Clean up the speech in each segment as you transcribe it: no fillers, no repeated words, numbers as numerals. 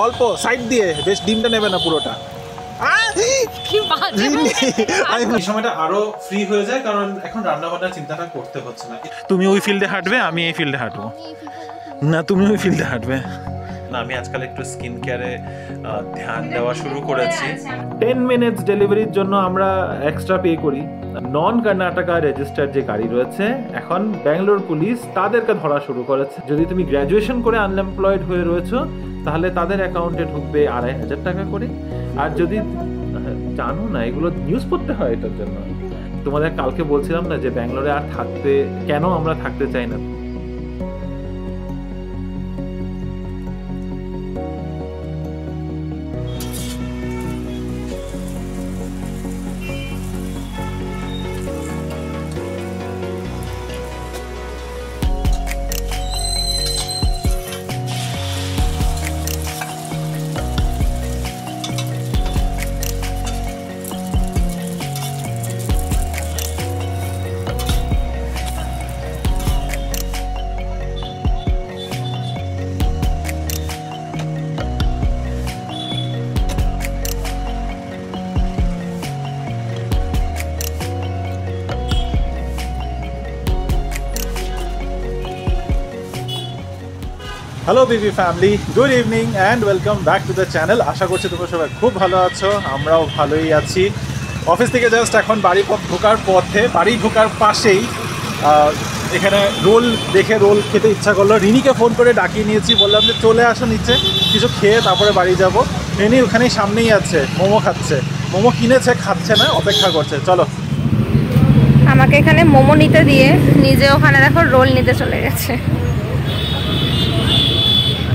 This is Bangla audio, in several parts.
অল্প সাইড দিয়ে, বেশ ডিমটা নেবে না পুরোটা। এই সময়টা আরো ফ্রি হয়ে যায় কারণ এখন রান্না বান্নার চিন্তাটা করতে হচ্ছে না। তুমি ওই ফিল্ডে হাঁটবে, আমি এই ফিল্ডে হাঁটবো। না, তুমি ওই ফিল্ডে হাঁটবে না। আমি আজকাল একটু স্কিন কেয়ারে ধ্যান দেওয়া শুরু করেছি। 10 মিনিটস ডেলিভারির জন্য আমরা এক্সট্রা পে করি। নন কর্ণাটকা রেজিস্টার্ড যে গাড়ি রয়েছে, এখন ব্যাঙ্গালোর পুলিশ তাদেরকে ধরা শুরু করেছে। যদি তুমি গ্র্যাজুয়েশন করে আনএমপ্লয়েড হয়ে রয়েছো তাহলে তাদের অ্যাকাউন্টে ঢুকবে 2500 টাকা করে। আর যদি জানো না, এগুলো নিউজ পড়তে হয় এটার জন্য। তোমাদের কালকে বলছিলাম না যে ব্যাঙ্গালোরে আর থাকতে কেন আমরা থাকতে চাই না। Hello BB family, good evening and welcome back to the channel. আশা করছি তোমরা সবাই খুব ভালো আছো, আমরাও ভালোই আছি। অফিস থেকে জাস্ট এখন বাড়ি ঢোকার পথে, বাড়ি ঢোকার পাশেই এখানে রোল দেখে রোল খেতে ইচ্ছা করলো। রিনিকে ফোন করে ডাকিয়ে নিয়েছি, বললাম যে চলে আসো নিচে, কিছু খেয়ে তারপরে বাড়ি যাব। রিনি ওখানেই সামনেই আছে, মোমো খাচ্ছে। মোমো কিনেছে, খাচ্ছে না, অপেক্ষা করছে। চলো। আমাকে এখানে মোমো নিতে দিয়ে নিজে ওখানে দেখো রোল নিতে চলে গেছে।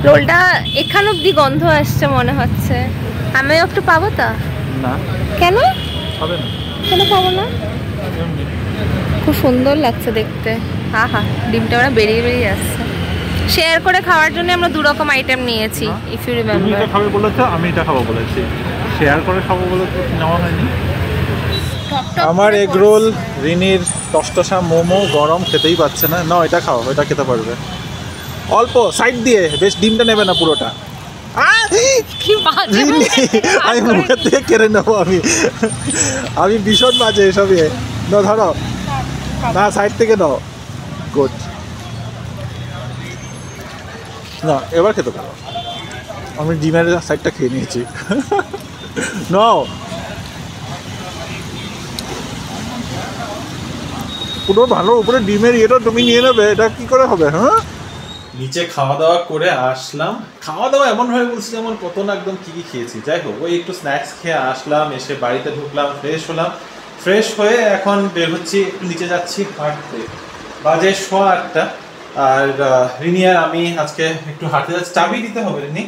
রোলটা এখান অব্দি গন্ধ আসছে মনে হচ্ছে। আমিও একটু পাবো তা? না। কেন হবে না? কেন পাবো না? খুব সুন্দর লাগছে দেখতে। হা হা, ডিমটা ওরা বেরিয়ে বেরিয়ে আসছে। শেয়ার করে খাওয়ার জন্য আমরা দু রকম আইটেম নিয়েছি। ইফ ইউ রিমেম্বার, তুমি এটা খাবে বলেছো, আমি এটা খাবো বলেছি। শেয়ার করে খাবো বলে তো নেওয়া হয়নি। আমার এগ রোল, রিনির টসটসা মোমো গরম, খেতেই পাচ্ছে না। না, এটা খাও, এটা খেতে পারবে। অল্প সাইড দিয়ে, বেশ ডিমটা নেবে না পুরোটা। আমি মুখের থেকে কেড়ে নেবো। আমি ভীষণ বাজে এসবে। না ধরো না, সাইড থেকে নাও। গুড। না, এবার খেতে পারো। আমি ডিমের সাইডটা খেয়ে নিয়েছি। নাও, পুরো ভালো উপরে ডিমের ইয়েটা তুমি নিয়ে নেবে, এটা কি করে হবে? হ্যাঁ, নিচে খাওয়া দাওয়া করে আসলাম। খাওয়া দাওয়া এমনভাবে বলছি যেমন কত না একদম কী কী খেয়েছি। যাই হোক, ওই একটু স্ন্যাক্স খেয়ে আসলাম, এসে বাড়িতে ঢুকলাম, ফ্রেশ হলাম। ফ্রেশ হয়ে এখন বের হচ্ছি, একটু নিচে যাচ্ছি হাঁটতে। বাজে 8:15। আর রিনি আর আমি আজকে একটু হাঁটতে যাচ্ছি। চাবি দিতে হবে। রিনি,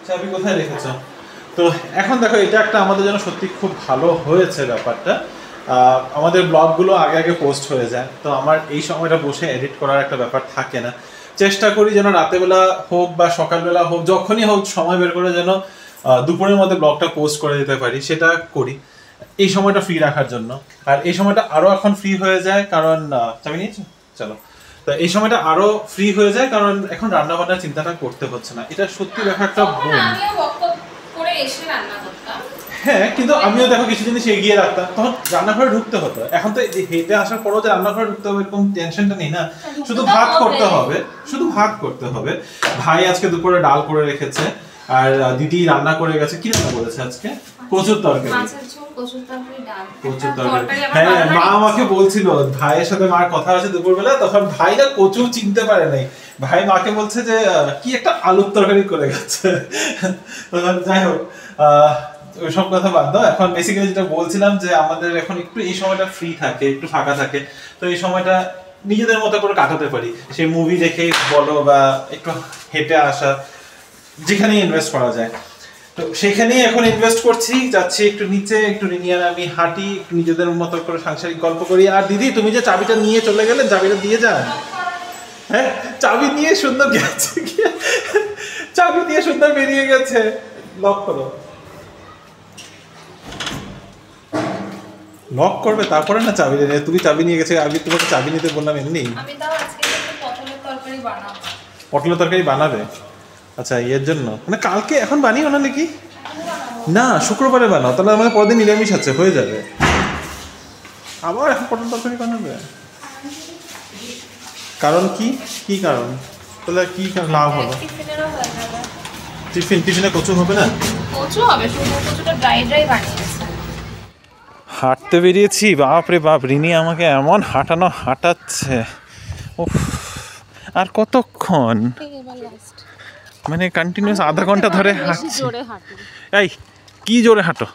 চাবি কোথায় রেখেছ? তো এখন দেখো, এটা একটা আমাদের জন্য সত্যি খুব ভালো হয়েছে ব্যাপারটা। আমাদের ব্লগগুলো আগে আগে পোস্ট হয়ে যায়, তো আমার এই সময়টা বসে এডিট করার একটা ব্যাপার থাকে না। চেষ্টা করি যেন রাতেবেলা হোক বা সকালবেলা হোক, যখনই হোক সময় বের করে যেন দুপুরের মধ্যে ব্লগটা পোস্ট করে দিতে পারি, সেটা করি এই সময়টা ফ্রি রাখার জন্য। আর এই সময়টা আরও এখন ফ্রি হয়ে যায় কারণ চাবি নিয়েছো? চলো। তো এই সময়টা আরও ফ্রি হয়ে যায় কারণ এখন রান্না বান্নার চিন্তাটা করতে হচ্ছে না। এটা সত্যি দেখা একটা বোন। হ্যাঁ, কিন্তু আমিও দেখো কিছু জিনিস এগিয়ে রাখতাম, তখন রান্নাঘরে ঢুকতে হতো। এখন তো হেঁটে আসার পরও যে রান্নাঘরে ঢুকতে হবে এরকম টেনশনটা নেই না, শুধু ভাত করতে হবে, শুধু ভাত করতে হবে। ভাই আজকে দুপুরে ডাল করে রেখেছে, আর দিদি রান্না করে গেছে। কি রান্না করেছে আজকে? কচুর তরকারি। কচুর তরকারি। হ্যাঁ, মা আমাকে বলছিল, ভাইয়ের সাথে মার কথা হয়েছে দুপুরবেলা, তখন ভাই না কচু চিনতে পারে নাই। ভাই মাকে বলছে যে কি একটা আলুর তরকারি করে গেছে। যাই হোক, ওইসব কথা বাদ দাও। এখন বেসিক্যালি যেটা বলছিলাম যে আমাদের এখন একটু এই সময়টা ফ্রি থাকে, একটু ফাঁকা থাকে, তো এই সময়টা নিজেদের মতো করে কাটাতে পারি। সেই মুভি দেখে বলো বা একটু হেঁটে আসা, যেখানেই ইনভেস্ট করা যায়, তো সেখানেই এখন ইনভেস্ট করছি। যাচ্ছি একটু নিচে, একটু রিনি আর আমি হাঁটি, একটু নিজেদের মতো করে সাংসারিক গল্প করি। আর দিদি, তুমি যে চাবিটা নিয়ে চলে গেলে, চাবিটা দিয়ে যান। হ্যাঁ, চাবি নিয়ে সুন্দর গেছে, চাবি দিয়ে সুন্দর বেরিয়ে গেছে। লক করো। লক করবে তারপরে না চাবি নিয়ে। তুমি চাবি নিয়ে গেছে, আমি তোমাকে চাবি নিতে বললাম এমনি। আমি তাও আজকে একটু পটলের তরকারি বানাবো। পটলের তরকারি বানাবে? আচ্ছা এর জন্য মানে কালকে এখন বানিও না নাকি? না শুক্রবারে বানাও, তাহলে আমাদের পরের দিন নিরামিষ আছে, হয়ে যাবে। আবার এখন পটল তরকারি বানাবে? কারণ কি কি কারণ? তাহলে কি লাভ হলো? টিফিনে কচু হবে না? কচু হবে, শুধু কচুটা ড্রাই ড্রাই বানিয়েছে। হাঁটতে বেরিয়েছি, বাপরে বাপ, রিনি আমাকে এমন হাঁটাচ্ছে, উফ, আর কতক্ষণ, মানে কন্টিনিউয়াস আধা ঘন্টা ধরে হাঁটছি। এই কি জোরে হাঁটো?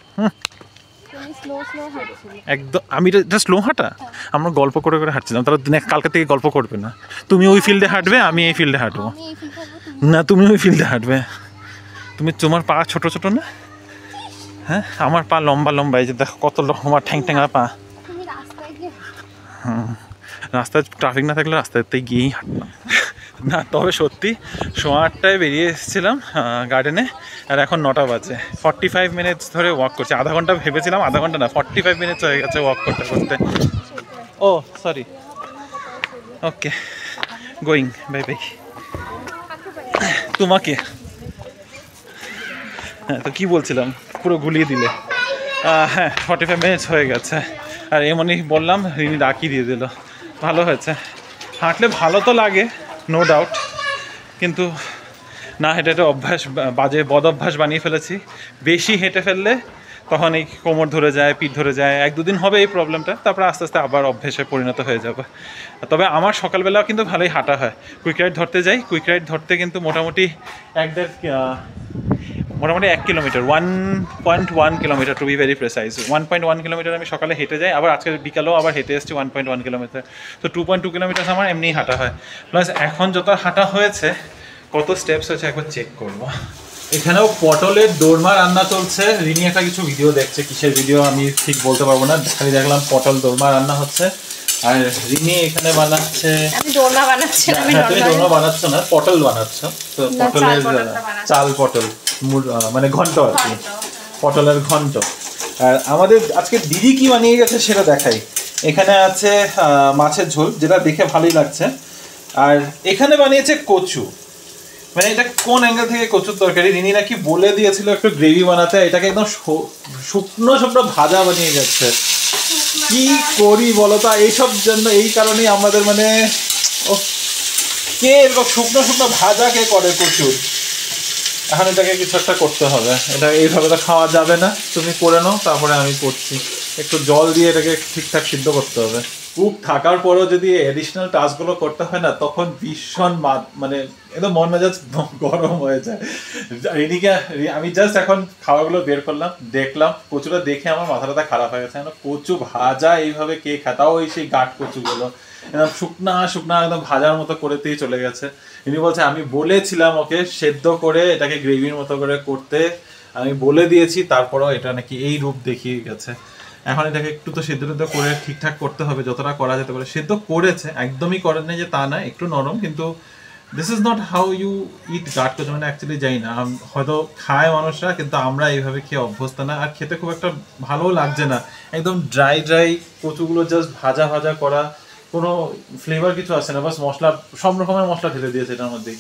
একদম আমি এটা স্লো হাঁটা, আমরা গল্প করে করে হাঁটছিলাম, তাহলে কালকে থেকে গল্প করবে না, তুমি ওই ফিল্ডে হাঁটবে, আমি এই ফিল্ডে হাঁটবো। না তুমি ওই ফিল্ডে হাঁটবে, তোমার পা ছোট ছোট না? হ্যাঁ আমার পা লম্বা লম্বা, এই যে দেখো কত লম্বা ঠ্যাং ঠ্যাংরা পা। রাস্তায় ট্রাফিক না থাকলে রাস্তাতে গিয়েই হাঁটতাম না। তবে সত্যি 8:30টায় বেরিয়ে এসেছিলাম গার্ডেনে, আর এখন 9টা বাজে। 45 মিনিটস ধরে ওয়াক করছি, আধা ঘন্টা ভেবেছিলাম, আধা ঘন্টা না 45 মিনিটস হয়ে গেছে ওয়াক করতে করতে। ও সরি, ওকে গোয়িং, বাই বাই। তোমাকে হ্যাঁ তো কী বলছিলাম, পুরো গুলিয়ে দিলে। হ্যাঁ 45 মিনিটস হয়ে গেছে, আর এমনই বললাম, রিনি ডাকি দিয়ে দিল। ভালো হয়েছে, হাঁটলে ভালো তো লাগে নো ডাউট, কিন্তু না হেঁটে এটা অভ্যাস, বাজে বদ অভ্যাস বানিয়ে ফেলেছি। বেশি হেঁটে ফেললে তখন এই কোমর ধরে যায়, পিঠ ধরে যায়, 1-2 দিন হবে এই প্রবলেমটা, তারপরে আস্তে আস্তে আবার অভ্যাসে পরিণত হয়ে যাবে। তবে আমার সকালবেলাও কিন্তু ভালোই হাঁটা হয়, কুইক রাইড ধরতে যাই, কুইক রাইড ধরতে কিন্তু মোটামুটি 1 kilometre, 1.1 kilometre to be very precise. 1.1 kilometre আমি সকালে হেঁটে যাই, আবার আজকে বিকালেও আবার হেঁটে এসেছি 1.1 কিলোমিটার, তো 2.2 কিলোমিটার আমার এমনিই হাঁটা হয়। প্লাস এখন যত হাঁটা হয়েছে, কত স্টেপস হয়েছে একবার চেক করবো। এখানেও পটলের দোরমা রান্না চলছে, রিনি একটা কিছু ভিডিও দেখছে, কিসের ভিডিও আমি ঠিক বলতে পারবো না, খালি দেখলাম পটল দোরমা রান্না হচ্ছে। আর রিনি এখানে বানাচ্ছে, আমি দোরমা বানাচ্ছি না, আমি দোরমা বানাচ্ছ না, পটল বানাচ্ছ। তো পটলের চাল পটল মানে ঘন্ট আর কি, পটলের ঘন্ট। আর আমাদের আজকে দিদি কি বানিয়ে গেছে সেটা দেখাই। এখানে আছে মাছের ঝোল, যেটা দেখে ভালোই লাগছে, আর এখানে বানিয়েছে কচু। মানে এটা কোন অ্যাঙ্গেল থেকে কচুর তরকারি, রিনি নাকি বলে দিয়েছিল একটু গ্রেভি বানাতে, এটাকে একদম শুকনো শুকনো ভাজা বানিয়ে যাচ্ছে। কি করি বলতো, এইসব জন্য এই কারণেই আমাদের মানে কে এরকম শুকনো শুকনো ভাজা কে করে কচুর। এখন এটাকে কিছু একটা করতে হবে, এটা এইভাবে তো খাওয়া যাবে না, তুমি করে নাও, তারপরে আমি করছি। একটু জল দিয়ে এটাকে ঠিকঠাক সিদ্ধ করতে হবে। কুক থাকার পরেও যদি এডিশনাল টাস্কগুলো করতে হয় না, তখন ভীষণ মানে একদম মন মেজাজ গরম হয়ে যায়। রিনিকে আমি জাস্ট এখন খাবারগুলো বের করলাম, দেখলাম কচুটা দেখে আমার মাথাটা খারাপ হয়ে গেছে। কচু ভাজা এইভাবে কে খায়, তাও ওই সেই গাঁট কচুগুলো একদম শুকনা শুকনা একদম ভাজার মতো করেতেই চলে গেছে। ইনি বলছে আমি বলেছিলাম ওকে সেদ্ধ করে এটাকে গ্রেভির মতো করে করতে, আমি বলে দিয়েছি, তারপরেও এটা নাকি এই রূপ দেখিয়ে গেছে। এখন এটাকে একটু তো সেদ্ধ করে ঠিকঠাক করতে হবে, যতটা করা যেতে পারে। সেদ্ধ করেছে, একদমই করেন না যে তা না, একটু নরম, কিন্তু this is not how you eat গাট কচু। মানে অ্যাকচুয়ালি যাই না, হয়তো খায় মানুষরা, কিন্তু আমরা এইভাবে খেয়ে অভ্যস্ত না, আর খেতে খুব একটা ভালো লাগছে না। একদম ড্রাই ড্রাই কচুগুলো জাস্ট ভাজা ভাজা করা, কোনো ফ্লেভার কিছু আসে না, বাস মশলা, সব রকমের মশলা ঢেলে দিয়েছে এটার মধ্যেই।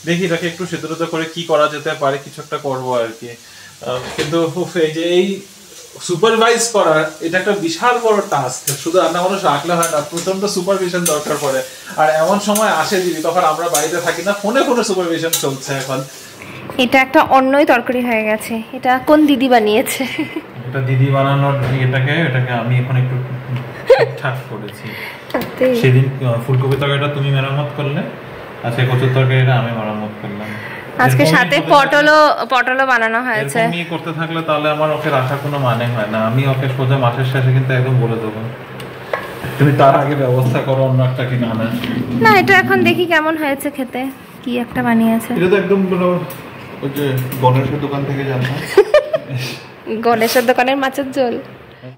দেখি এটাকে একটু সেদ্ধ করে কি করা যেতে পারে, কিছু একটা করবো আর কি। কিন্তু এই যে এই সুপারভাইজ করার, এটা একটা বিশাল বড় টাস্ক। শুধু রান্না মানুষ রাখলে হয় না, প্রচন্ড সুপারভিশন দরকার পড়ে। আর এমন সময় আসে দিদি, তখন আমরা বাড়িতে থাকি না, ফোনে ফোনে সুপারভিশন চলছে এখন। এটা একটা অন্যই তরকারি হয়ে গেছে। এটা কোন দিদি বানিয়েছে? এটা দিদি বানানোর, এটাকে আমি এখন একটু ঠিকঠাক করেছি। সেদিন ফুলকপি তরকারিটা তুমি মেরামত করলে, আজকে কচুর তরকারিটা আমি মেরামত করলাম। আজকে সাথে পটলও বানানো হয়েছে। এরকমই করতে থাকলে তাহলে আমার ওকে রাখার কোনো মানে হয় না। আমি ওকে সোজা মাসের শেষে কিন্তু একদম বলে দেবো, তুমি তার আগে ব্যবস্থা করো অন্য একটা কি না। না এটা এখন দেখি কেমন হয়েছে খেতে, কি একটা বানিয়েছে। এটা তো একদম ওই যে গণেশের দোকান থেকে জানতাম, গণেশের দোকানের মাছের ঝোল।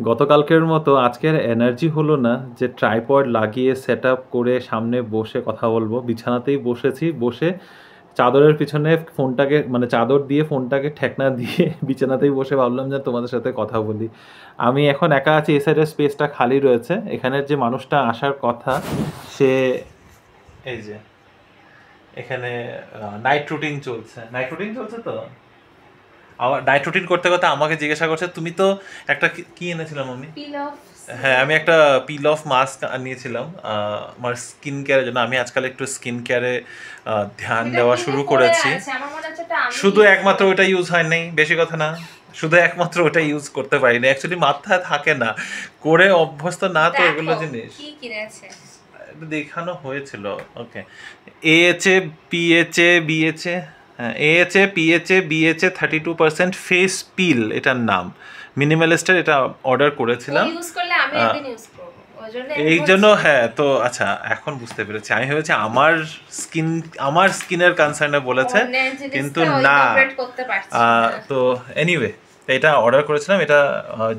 গতকালকের মতো আজকের এনার্জি হলো না যে ট্রাইপড লাগিয়ে সেট আপ করে সামনে বসে কথা বলবো। বিছানাতেই বসেছি, বসে চাদরের পিছনে ফোনটাকে, মানে চাদর দিয়ে ফোনটাকে ঠেকনা দিয়ে বিছানাতেই বসে ভাবলাম যে তোমাদের সাথে কথা বলি। আমি এখন একা আছি, এই সাইডের স্পেসটা খালি রয়েছে। এখানের যে মানুষটা আসার কথা, সে এই যে এখানে নাইট রুটিন চলছে তো আমার নাইট রুটিন করতে করতে আমাকে জিজ্ঞাসা করছে তুমি তো একটা কি এনেছিলাম আমি হ্যাঁ আমি একটা পিল অফ মাস্ক নিয়েছিলাম আমার স্কিন কেয়ারের জন্য আমি আজকাল একটু স্কিন কেয়ারে ধ্যান দেওয়া শুরু করেছি শুধু একমাত্র ওটা ইউজ হয় নাই বেশি কথা না শুধু একমাত্র ওটা ইউজ করতে পারি না অ্যাকচুয়ালি মাথায় থাকে না করে অভ্যস্ত না তো এগুলো জিনিস দেখানো হয়েছিল ওকে এএচএ পিএচএ বিএচএ হ্যাঁ এএচএ পিএচএ বিএচএ 32% ফেস পিল এটার নাম মিনিমালিস্টের এটা অর্ডার করেছিলাম এই জন্য হ্যাঁ তো আচ্ছা এখন বুঝতে পেরেছি আমি ভেবেছি আমার স্কিনের কনসার্নে বলেছে কিন্তু না তো এনিওয়ে এটা অর্ডার করেছিলাম এটা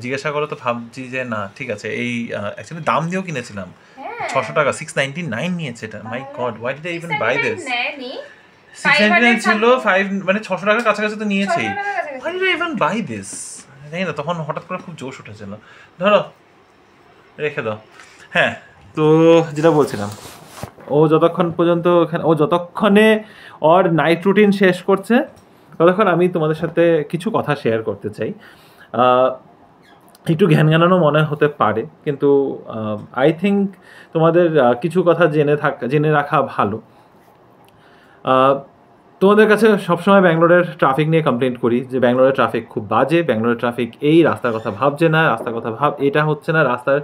জিজ্ঞাসা করো তো ভাবছি যে না ঠিক আছে এই অ্যাকচুয়ালি দাম দিয়েও কিনেছিলাম 600 টাকা 699 নিয়েছে এটা my god why did I even buy this 699 ছিল 5 মানে 600 টাকার কাছাকাছি তো নিয়েছেই why did I even buy this জানি না তখন হঠাৎ করে খুব জোশ উঠেছিল ধরো রেখে দাও হ্যাঁ তো যেটা বলছিলাম ও যতক্ষণ পর্যন্ত ও যতক্ষণে ওর নাইট রুটিন শেষ করছে ততক্ষণ আমি তোমাদের সাথে কিছু কথা শেয়ার করতে চাই একটু জ্ঞানানো মনে হতে পারে কিন্তু আই থিঙ্ক তোমাদের কিছু কথা জেনে রাখা ভালো তোমাদের কাছে সবসময় ব্যাঙ্গালোরের ট্রাফিক নিয়ে কমপ্লেন করি যে ব্যাঙ্গালোরের ট্রাফিক খুব বাজে ব্যাঙ্গালোরের ট্রাফিক এই রাস্তার কথা ভাবছে না রাস্তার কথা এটা হচ্ছে না রাস্তার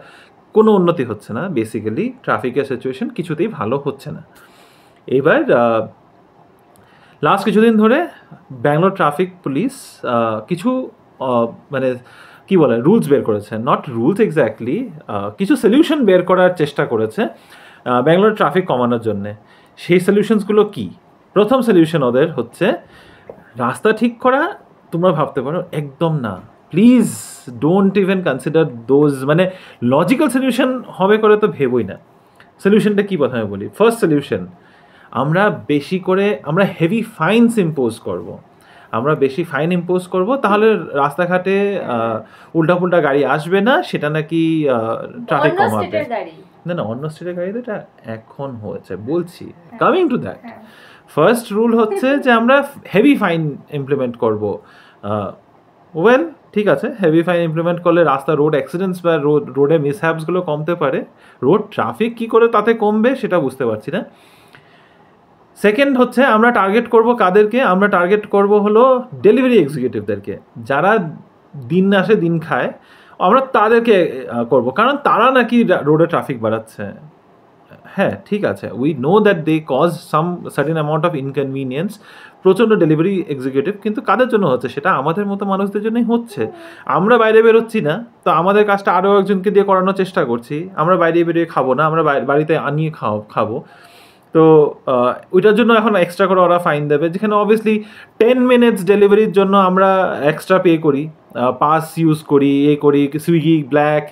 কোনো উন্নতি হচ্ছে না বেসিক্যালি ট্রাফিকের সিচুয়েশন কিছুতেই ভালো হচ্ছে না এবার লাস্ট কিছুদিন ধরে ব্যাঙ্গালোর ট্রাফিক পুলিশ কিছু মানে কি বলে রুলস বের করেছে নট রুলস এক্স্যাক্টলি কিছু সলিউশন বের করার চেষ্টা করেছে ব্যাঙ্গালোর ট্রাফিক কমানোর জন্যে সেই সলিউশনসগুলো কি প্রথম সলিউশন ওদের হচ্ছে রাস্তা ঠিক করা তোমরা ভাবতে পারো একদম না please don't even consider those মানে লজিক্যাল সলিউশন হবে করে তো ভেবই না সলিউশনটা কী প্রথমে বলি ফার্স্ট সলিউশন আমরা হেভি ফাইনস ইম্পোজ করব আমরা বেশি ফাইন ইম্পোজ করব তাহলে রাস্তাঘাটে উল্টাপুল্টা গাড়ি আসবে না সেটা নাকি ট্রাফিক কমাবে না অন্য স্টেটের গাড়ি তো এটা এখন হয়েছে বলছি coming to that first rule হচ্ছে যে আমরা হেভি ফাইন ইমপ্লিমেন্ট করব ওয়েল ঠিক আছে হেভি ফাইন ইমপ্লিমেন্ট করলে রোড অ্যাক্সিডেন্টস বা রোডে মিসহ্যাপসগুলো কমতে পারে রোড ট্রাফিক কী করে তাতে কমবে সেটা বুঝতে পারছি না সেকেন্ড হচ্ছে আমরা টার্গেট করব কাদেরকে আমরা টার্গেট করব হলো ডেলিভারি এক্সিকিউটিভদেরকে যারা দিন আসে দিন খায় আমরা তাদেরকে করব কারণ তারা নাকি রোডে ট্রাফিক বাড়াচ্ছে হ্যাঁ ঠিক আছে we know that they cause some certain amount of inconvenience প্রচণ্ড ডেলিভারি এক্সিকিউটিভ কিন্তু কাদের জন্য হচ্ছে সেটা আমাদের মতো মানুষদের জন্যই হচ্ছে আমরা বাইরে বেরোচ্ছি না তো আমাদের কাজটা আরও একজনকে দিয়ে করানোর চেষ্টা করছি আমরা বাইরে বেরিয়ে খাবো না আমরা বাড়িতে আনিয়ে খাবো তো ওইটার জন্য এখন এক্সট্রা করে ওরা ফাইন দেবে যেখানে অবভিয়াসলি 10 মিনিটস ডেলিভারির জন্য আমরা এক্সট্রা পে করি পাস ইউজ করি করি Swiggy black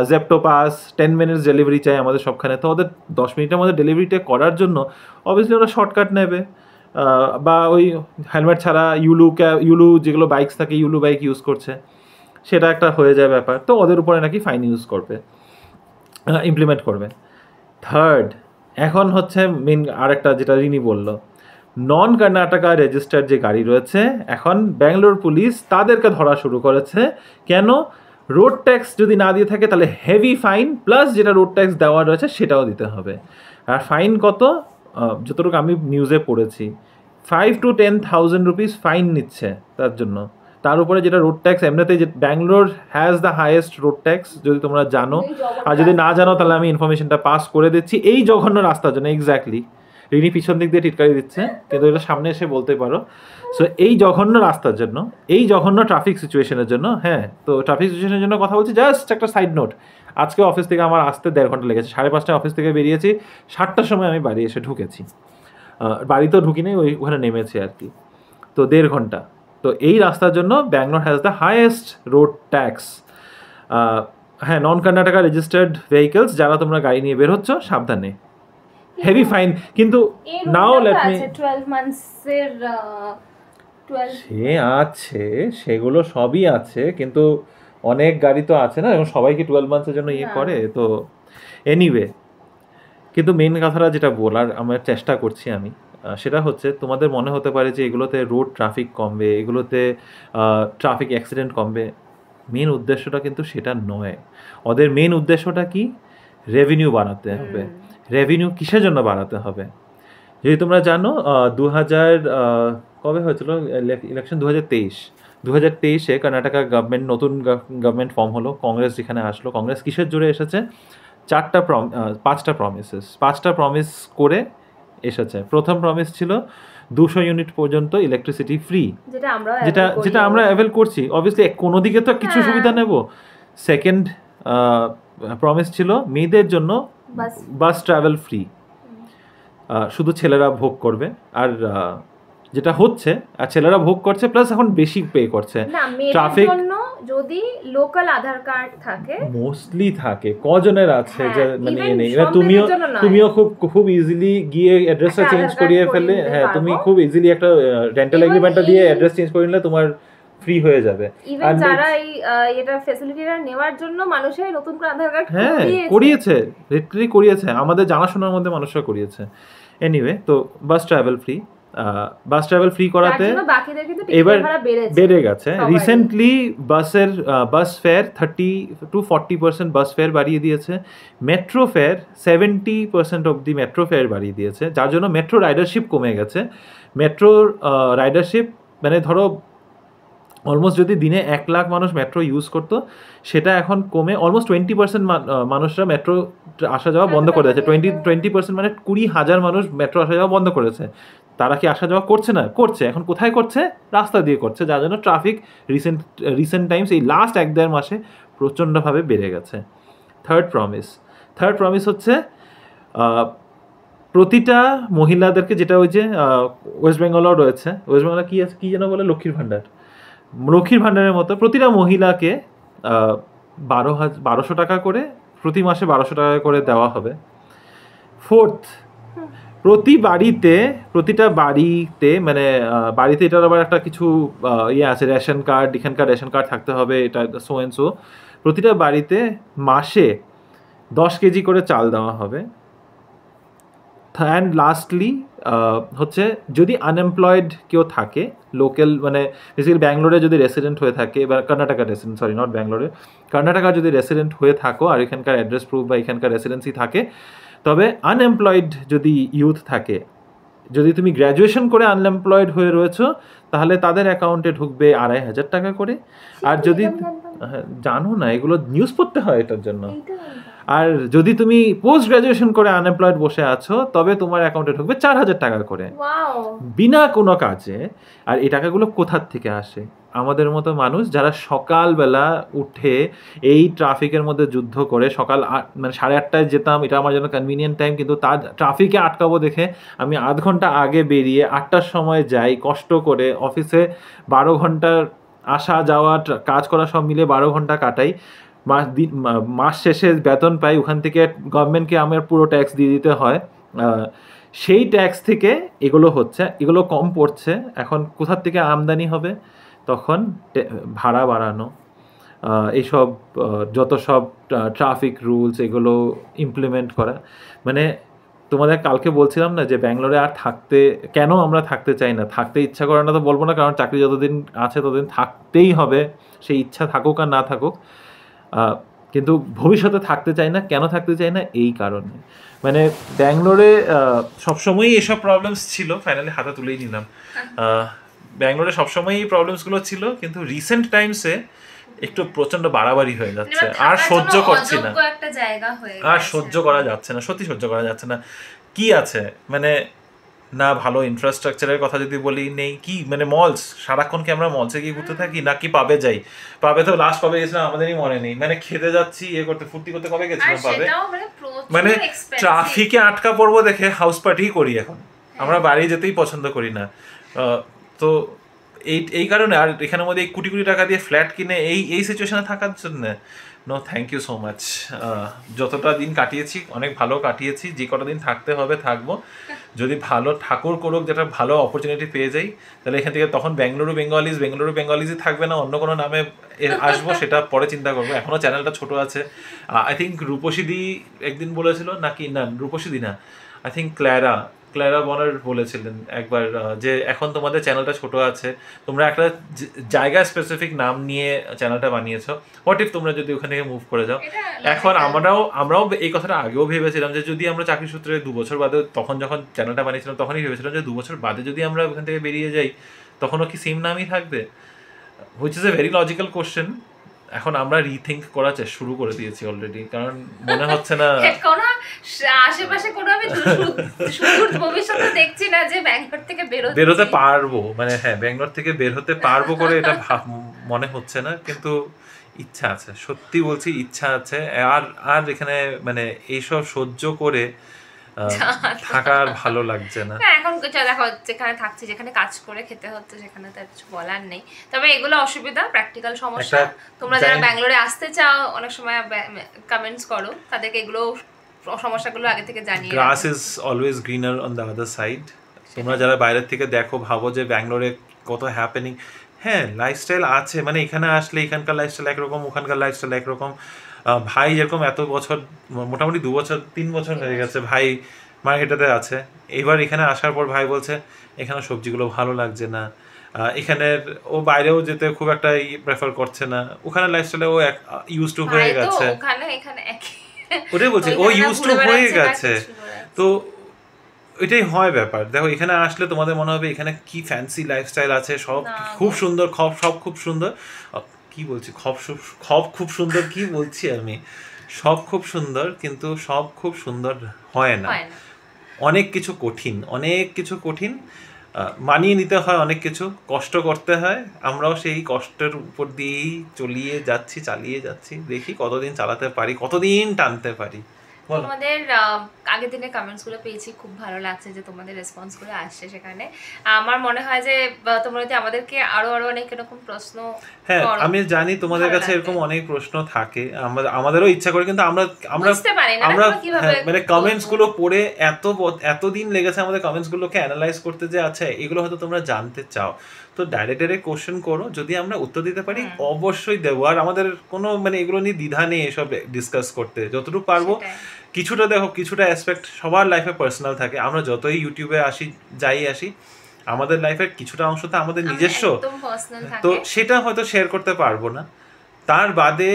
Zepto pass 10 minutes delivery চাই আমাদের সবখানে তো ওদের 10 মিনিটের মধ্যে ডেলিভারিটা করার জন্য অবভিয়াসলি ওরা শর্টকাট নেবে বা ওই হেলমেট ছাড়া ইউলু যেগুলো বাইকস থাকে ইউলু বাইক ইউজ করছে সেটা একটা হয়ে যায় ব্যাপার তো ওদের উপরে নাকি ফাইন ইউজ করবে ইমপ্লিমেন্ট করবে থার্ড এখন হচ্ছে মেন আরেকটা যেটা রিনি বললো নন কর্ণাটকা রেজিস্টার্ড যে গাড়ি রয়েছে এখন ব্যাঙ্গালোর পুলিশ তাদেরকে ধরা শুরু করেছে কেন রোড ট্যাক্স যদি না দিয়ে থাকে তাহলে হেভি ফাইন প্লাস যেটা রোড ট্যাক্স দেওয়া রয়েছে সেটাও দিতে হবে আর ফাইন কত যতটুকু আমি নিউজে পড়েছি 5 to 10,000 রুপিস ফাইন নিচ্ছে তার জন্য তার উপরে যেটা রোড ট্যাক্স এমনিতেই যে Bangalore has the highest road tax যদি তোমরা জানো আর যদি না জানো তাহলে আমি ইনফরমেশনটা পাস করে দিচ্ছি এই জঘন্য রাস্তার জন্য এক্স্যাক্টলি রিনি পিছন দিক দিয়ে টিটকারি দিচ্ছে কিন্তু এটা সামনে এসে বলতে পারো সো এই জঘন্য রাস্তার জন্য এই জঘন্য ট্রাফিক সিচুয়েশনের জন্য হ্যাঁ তো ট্রাফিক সিচুয়েশনের জন্য কথা বলছি জাস্ট একটা সাইড নোট আজকে অফিস থেকে আমার আসতে 1.5 ঘন্টা লেগেছে 5:30 অফিস থেকে বেরিয়েছি 7টার সময় আমি বাড়ি এসে ঢুকেছি বাড়িতেও ঢুকি নেই ওখানে নেমেছি আর কি তো 1.5 ঘন্টা তো এই রাস্তার জন্য Bangalore has the highest road tax হ্যাঁ নন কর্ণাটকা রেজিস্টার্ড ভেহিকলস যারা তোমরা গাড়ি নিয়ে বের হচ্ছ সাবধানে হেভি ফাইন কিন্তু নাও লেট মি 12 মান্থসের 12 সে আছে সেগুলো সবই আছে কিন্তু অনেক গাড়ি তো আছে না এবং সবাই কি 12 মান্থসের জন্য করে তো এনিওয়ে কিন্তু মেন কথাটা যেটা বলার আমার চেষ্টা করছি আমি সেটা হচ্ছে তোমাদের মনে হতে পারে যে এগুলোতে রোড ট্রাফিক কমবে, এগুলোতে ট্রাফিক অ্যাক্সিডেন্ট কমবে। মেন উদ্দেশ্যটা কিন্তু সেটা নয়। ওদের মেন উদ্দেশ্যটা কি? রেভিনিউ বাড়াতে হবে। রেভিনিউ কিসের জন্য বাড়াতে হবে? যদি তোমরা জানো 2000 কবে হয়েছিল ইলেকশন? 2023 কর্ণাটকা গভর্নমেন্ট, নতুন গভর্নমেন্ট ফর্ম হলো, কংগ্রেস যেখানে আসলো। কংগ্রেস কিসের জোরে এসেছে? 5টা প্রমিস করে এসেছে। প্রথম প্রমিস ছিল 200 ইউনিট পর্যন্ত ইলেকট্রিসিটি ফ্রি, যেটা আমরা অ্যাভেল করছি। অবভিয়াসলি কোনো দিকে তো কিছু সুবিধা নেব। সেকেন্ড প্রমিস ছিল মেয়েদের জন্য বাস ট্রাভেল ফ্রি, শুধু ছেলেরা ভোগ করবে। আর যেটা হচ্ছে, আর ছেলেরা ভোগ করছে প্লাস এখন বেশি পে করছে। ট্রাফিক যদি লোকাল আধার কার্ড থাকে, মোস্টলি থাকে, কজনের আছে যে মানে নেই। তুমিও খুব ইজিলি গিয়ে অ্যাড্রেসটা চেঞ্জ করিয়ে ফেলে, হ্যাঁ তুমি খুব ইজিলি একটা রেন্টাল এগ্রিমেন্টটা দিয়ে অ্যাড্রেস চেঞ্জ করে নিলে তোমার ফ্রি হয়ে যাবে। ইভেন যারা এটা ফ্যাসিলিটিটা নেওয়ার জন্য মানুষের নতুন করে আধার কার্ড করিয়েছে, আমাদের জানাশোনার মধ্যে মানুষরা করিয়েছে। এনিওয়ে, তো বাস ট্রাভেল ফ্রি করাতে এবার বেড়ে গেছে। রিসেন্টলি বাস ফেয়ার 30-40% বাস ফেয়ার বাড়িয়ে দিয়েছে। মেট্রো ফেয়ার 70% অবধি মেট্রো ফেয়ার বাড়িয়ে দিয়েছে, যার জন্য মেট্রো রাইডারশিপ কমে গেছে। মেট্রো রাইডারশিপ মানে ধরো অলমোস্ট যদি দিনে 1 লাখ মানুষ মেট্রো ইউজ করতো, সেটা এখন কমে অলমোস্ট 20% মানুষরা মেট্রো আসা যাওয়া বন্ধ করে দিয়েছে। 20% মানে 20,000 মানুষ মেট্রো আসা যাওয়া বন্ধ করেছে। তারা কি আসা যাওয়া করছে না? করছে। এখন কোথায় করছে? রাস্তা দিয়ে করছে, যার জন্য ট্রাফিক রিসেন্ট টাইমস এই লাস্ট 1-1.5 মাসে প্রচণ্ডভাবে বেড়ে গেছে। থার্ড প্রমিস হচ্ছে প্রতিটা মহিলাদেরকে, যেটা ওই যে ওয়েস্ট বেঙ্গলও রয়েছে, ওয়েস্ট বেঙ্গলে কি যেন বলে, লক্ষ্মীর ভাণ্ডারের মতো প্রতিটা মহিলাকে 1200 টাকা করে প্রতি মাসে 1200 টাকা করে দেওয়া হবে। ফোর্থ, প্রতিটা বাড়িতে মানে বাড়িতে এটার আবার একটা কিছু আছে, রেশন কার্ড, এখানকার রেশন কার্ড থাকতে হবে, এটা সো অ্যান্ড সো। প্রতিটা বাড়িতে মাসে 10 কেজি করে চাল দেওয়া হবে। অ্যান্ড লাস্টলি হচ্ছে যদি আনএমপ্লয়েড কেউ থাকে, লোকাল মানে বেসিক্যালি ব্যাঙ্গালোরে যদি রেসিডেন্ট হয়ে থাকে, বা কর্ণাটকা যদি রেসিডেন্ট হয়ে থাকো আর এখানকার অ্যাড্রেস প্রুফ বা এখানকার রেসিডেন্সি থাকে, তবে আনএমপ্লয়েড যদি ইউথ থাকে, যদি তুমি গ্র্যাজুয়েশন করে আনএমপ্লয়েড হয়ে রয়েছো, তাহলে তাদের অ্যাকাউন্টে ঢুকবে 2,500 টাকা করে। আর যদি জানো না, এগুলো নিউজ পড়তে হয় এটার জন্য। আর যদি তুমি পোস্ট গ্রাজুয়েশন করে আনএমপ্লয়েড বসে আছো, তবে তোমার অ্যাকাউন্টে ঢুকবে 4,000 টাকা করে, বিনা কোনো কাজে। আর এই টাকাগুলো কোথার থেকে আসে? আমাদের মতো মানুষ যারা সকালবেলা উঠে এই ট্রাফিকের মধ্যে যুদ্ধ করে, সকাল মানে 8:30টায় যেতাম, এটা আমার জন্য কনভিনিয়েন্ট টাইম, কিন্তু তার ট্রাফিকে আটকাবো দেখে আমি 0.5 ঘন্টা আগে বেরিয়ে 8টার সময় যাই, কষ্ট করে অফিসে 12 ঘন্টার আসা যাওয়া কাজ করা সব মিলে 12 ঘন্টা কাটাই। মাস শেষে বেতন পাই, ওখান থেকে গভর্নমেন্টকে আমার পুরো ট্যাক্স দিয়ে দিতে হয়। সেই ট্যাক্স থেকে এগুলো কম পড়ছে। এখন কোথার থেকে আমদানি হবে? তখন ভাড়া বাড়ানো, এইসব যত সব ট্রাফিক রুলস, এগুলো ইমপ্লিমেন্ট করা। মানে তোমাদের কালকে বলছিলাম না যে ব্যাঙ্গালোরে আর কেন আমরা থাকতে চাই না, থাকতে ইচ্ছা করে না তো বলবো না, কারণ চাকরি যতদিন আছে ততদিন থাকতেই হবে, সেই ইচ্ছা থাকুক আর না থাকুক। কিন্তু ভবিষ্যতে থাকতে চাই না। কেন থাকতে চাই না? এই কারণে। মানে ব্যাঙ্গালোরে সবসময়ই এসব প্রবলেমস ছিল, ফাইনালি হাতে তুলেই নিলাম। ব্যাঙ্গালোরে সবসময়ই এই প্রবলেমসগুলো ছিল, কিন্তু রিসেন্ট টাইমসে একটু প্রচন্ড বাড়াবাড়ি হয়ে যাচ্ছে। আর সহ্য করছি না, আর সহ্য করা যাচ্ছে না, সত্যি সহ্য করা যাচ্ছে না। কি আছে মানে, না ভালো ইনফ্রাস্ট্রাকচারের কথা যদি বলি, নেই কি মানে মলস, সারাক্ষণ কি আমরা মলসে গিয়ে ঘুরতে থাকি, নাকি পাবে যাই? পাবে তো লাস্ট কবে গেছিলাম আমাদেরই মনে নেই। মানে খেতে যাচ্ছি, করতে ফুর্তি করতে কবে গেছিলাম পাবে? মানে ট্রাফিকে আটকা পড়বো দেখে হাউস পার্টি করি এখন, আমরা বাড়ি যেতেই পছন্দ করি না। তো এই কারণে, আর এখানের মধ্যে কোটি কোটি টাকা দিয়ে ফ্ল্যাট কিনে এই সিচুয়েশনে থাকার জন্য no thank you so much. যতটা দিন কাটিয়েছি অনেক ভালো কাটিয়েছি, যে কটা দিন থাকতে হবে থাকবো। যদি ভালো ঠাকুর করুক যেটা ভালো অপরচুনিটি পেয়ে যাই, তাহলে এখান থেকে তখন বেঙ্গালুরু বেঙ্গলিজই থাকবে না, অন্য কোনো নামে আসবো, সেটা পরে চিন্তা করবো। এখনও চ্যানেলটা ছোট আছে। আই থিঙ্ক রূপসীদি একদিন বলেছিল, নাকি না রূপসীদি না, আই থিঙ্ক ক্ল্যারা বনার বলেছিলেন একবার যে এখন তোমাদের চ্যানেলটা ছোট আছে, তোমরা একটা জায়গা স্পেসিফিক নাম নিয়ে চ্যানেলটা বানিয়েছো, হোয়াট ইফ তোমরা যদি ওখানে থেকে মুভ করে যাও। এখন আমরাও এই কথাটা আগেও ভেবেছিলাম যে যদি আমরা চাকরি সূত্রে 2 বছর বাদে, তখন যখন চ্যানেলটা বানিয়েছিলাম তখনই ভেবেছিলাম যে 2 বছর বাদে যদি আমরা ওখান থেকে বেরিয়ে যাই তখনও কি সেম নামই থাকবে, which is a very logical question. এখন আমরা রিথিঙ্ক করার শুরু করে দিয়েছি অলরেডি, কারণ মনে হচ্ছে না কোনো আশেপাশে কোনো আমি সুদূর ভবিষ্যতে দেখছি না যে ব্যাঙ্গালোর থেকে বেরোতে পারবো, মানে হ্যাঁ ব্যাঙ্গালোর থেকে বের হতে পারবো করে এটা মনে হচ্ছে না, কিন্তু ইচ্ছা আছে, সত্যি বলছি ইচ্ছা আছে। আর এখানে মানে এইসব সহ্য করে থাকার ভালো লাগছে না এখন। দেখো যেখানে থাকছি, যেখানে কাজ করে খেতে হচ্ছে, সেখানে তো কিছু বলার নেই। তবে এগুলো অসুবিধা, প্র্যাকটিক্যাল সমস্যা। তোমরা যারা ব্যাঙ্গালোরে আসতে চাও অনেক সময় কমেন্টস করো, তাদেরকে এগুলো সমস্যাগুলো আগে থেকে জানিয়ে। গ্রাস is always greener on the other side. তোমরা যারা বাইরের থেকে দেখো ভাবো যে ব্যাঙ্গালোরে কত হ্যাপেনিং, হ্যাঁ লাইফস্টাইল আছে, মানে এখানে আসলে এখানকার লাইফস্টাইল একরকম, ওখানকার লাইফস্টাইল একরকম। ভাই যেরকম এত বছর, মোটামুটি 2 বছর 3 বছর হয়ে গেছে ভাই মার্কেটেতে আছে, এবার এখানে আসার পর ভাই বলছে এখানে সবজিগুলো ভালো লাগছে না, এখানের ও বাইরেও যেতে খুব একটা প্রেফার করছে না, ওখানে লাইফস্টাইলে ও ইউজ টু হয়ে গেছে, ওটাই বলছি ও ইউজ টু হয়ে গেছে। তো এটাই হয় ব্যাপার। দেখো এখানে আসলে তোমাদের মনে হবে এখানে কি ফ্যান্সি লাইফস্টাইল আছে, সব খুব সুন্দর, সব খুব সুন্দর, কি বলছি খুব সুন্দর, কি বলছি আমি, সব খুব সুন্দর, কিন্তু সব খুব সুন্দর হয় না, অনেক কিছু কঠিন, মানিয়ে নিতে হয়, অনেক কিছু কষ্ট করতে হয়। আমরাও সেই কষ্টের উপর দিয়েই চালিয়ে যাচ্ছি, দেখি কতদিন চালাতে পারি, কতদিন টানতে পারি। তোমাদের আগের দিনে কমেন্টস গুলো পেয়েছি, খুব ভালো লাগছে যে তোমাদের রেসপন্স গুলো আসছে সেখানে। আমার মনে হয় যে তোমরা যদি আমাদেরকে আরো অনেক এরকম প্রশ্ন, হ্যাঁ আমি জানি তোমাদের কাছে এরকম অনেক প্রশ্ন থাকে, আমাদেরও ইচ্ছা করে, কিন্তু আমরা মানে কমেন্টস গুলো পড়ে এতদিন লেগেছে আমাদের কমেন্টস গুলোকে অ্যানালাইজ করতে, যে আচ্ছা এগুলো হয়তো তোমরা জানতে চাও, তো ডাইরেক্ট কোশ্চেন করো, যদি আমরা উত্তর দিতে পারি অবশ্যই দেবো। আর আমাদের কোনো মানে এগুলো নিয়ে দ্বিধা নেই এসব ডিসকাস করতে, যতটুকু পারবো। কিছুটা দেখো, কিছুটা অ্যাসপেক্ট সবার লাইফে পার্সোনাল থাকে, আমরা যতই ইউটিউবে আসি আমাদের লাইফের কিছুটা অংশ তো আমাদের নিজস্ব, তো সেটা হয়তো শেয়ার করতে পারবো না। তার বাদে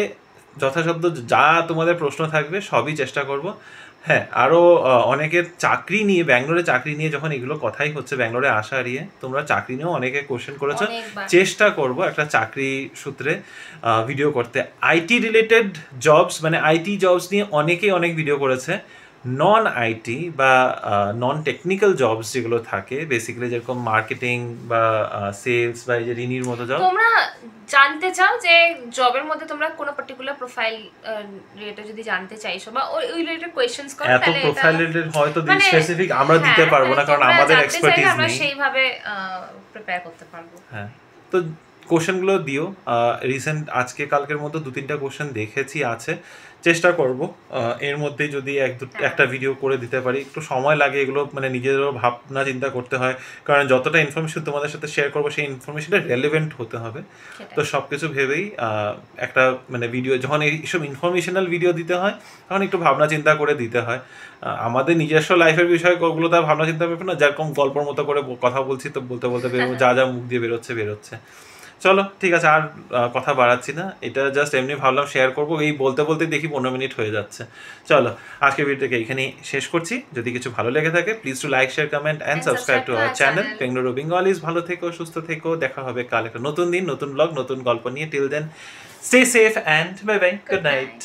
যথাসাধ্য যা তোমাদের প্রশ্ন থাকবে সবই চেষ্টা করব। হ্যাঁ আরও অনেকের চাকরি নিয়ে, ব্যাঙ্গালোরে চাকরি নিয়ে যখন এগুলো কথাই হচ্ছে, ব্যাঙ্গালোরে আসা নিয়ে, তোমরা চাকরি নিয়েও অনেকে কোশ্চেন করেছো, চেষ্টা করব একটা চাকরি সূত্রে ভিডিও করতে। আইটি রিলেটেড জবস, মানে আইটি জবস নিয়ে অনেকেই অনেক ভিডিও করেছে। নন আইটি বা নন টেকনিক্যাল জবস যেগুলো থাকে, বেসিক্যালি যেরকম মার্কেটিং বা সেলস বা এই যে রিনির মতো জব, তোমরা জানতে চাও যে জবের মধ্যে তোমরা কোনো পার্টিকুলার প্রোফাইল রিলেটেড যদি জানতে চাইছো বা ওই রিলেটেড কোশ্চেনস করো, তাহলে এত প্রোফাইল রিলেটেড হয়তো স্পেসিফিক আমরা দিতে পারবো না, কারণ আমাদের এক্সপার্টিজ নেই, আমরা সেইভাবে প্রিপেয়ার করতে পারবো। হ্যাঁ তো কোশ্চেনগুলো দিও। রিসেন্ট আজকে কালকের মতো 2-3টা কোশ্চেন দেখেছি আছে, চেষ্টা করব এর মধ্যে যদি একটা ভিডিও করে দিতে পারি। একটু সময় লাগে এগুলো, মানে নিজেদেরও ভাবনা চিন্তা করতে হয়, কারণ যতটা ইনফরমেশন তোমাদের সাথে শেয়ার করবো সেই ইনফরমেশনটা রেলেভেন্ট হতে হবে। তো সব কিছু ভেবেই একটা মানে ভিডিও, যখন এইসব ইনফরমেশনাল ভিডিও দিতে হয় তখন একটু ভাবনা চিন্তা করে দিতে হয়। আমাদের নিজস্ব লাইফের বিষয়গুলো তার ভাবনা চিন্তা করবে না, যেরকম গল্পর মতো করে কথা বলছি তো বলতে বেরোবো, যা মুখ দিয়ে বেরোচ্ছে। চলো ঠিক আছে, আর কথা বাড়াচ্ছি না, এটা জাস্ট এমনি ভাবলাম শেয়ার করবো, এই বলতে দেখি 15 মিনিট হয়ে যাচ্ছে। চলো আজকের ভিডিওটাকে এখানেই শেষ করছি। যদি কিছু ভালো লেগে থাকে please to like, share, comment and subscribe to our channel Bengaluru Bengalis. ভালো থেকো, সুস্থ থেকো, দেখা হবে কাল একটা নতুন দিন, নতুন ব্লগ, নতুন গল্প নিয়ে। Till then stay safe and bye bye, good night.